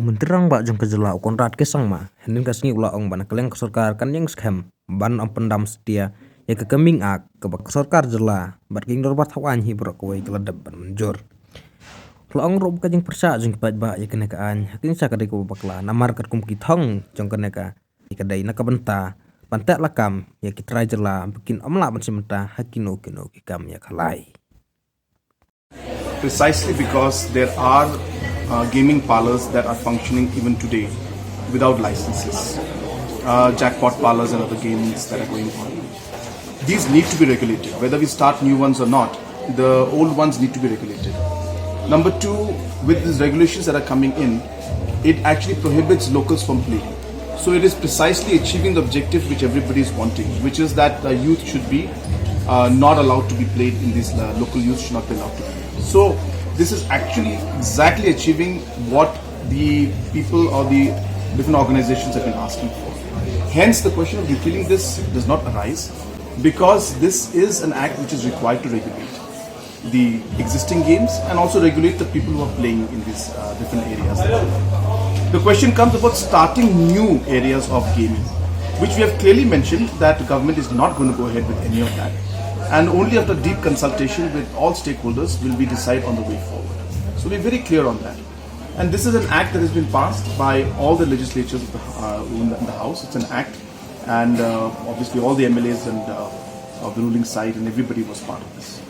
Umenterang ba jong kejela Conrad ke Sangma, henin kasni ula ong bana keleng kesorkar kan yang scam ban om Pyndam setia ya ke keming ak ke bak kesorkar jela bat king dor bat hawan hi bro kuai keledep ban menjur. Ula ong rob ka jeng persa jong bat ba ya kene ka an hakin sa kadai ko bakla namar kat kum ki thong jong kene ka kadai na ka benta pantek lakam ya kitra jela bikin omla ban simenta hakino kino ki kam ya Khalai. Precisely because there are gaming parlors that are functioning even today without licenses. Jackpot parlors and other games that are going on. These need to be regulated. Whether we start new ones or not, the old ones need to be regulated. Number two, with these regulations that are coming in, it actually prohibits locals from playing. So it is precisely achieving the objective which everybody is wanting, which is that youth should be not allowed to be played in these local youth should not be allowed to play. So this is actually exactly achieving what the people or the different organizations have been asking for. Hence the question of repealing this does not arise because this is an act which is required to regulate the existing games and also regulate the people who are playing in these different areas. The question comes about starting new areas of gaming, which we have clearly mentioned that the government is not going to go ahead with any of that. And only after deep consultation with all stakeholders will we decide on the way forward. So we're very clear on that. And this is an act that has been passed by all the legislatures of in the House. It's an act, and obviously all the MLAs and of the ruling side and everybody was part of this.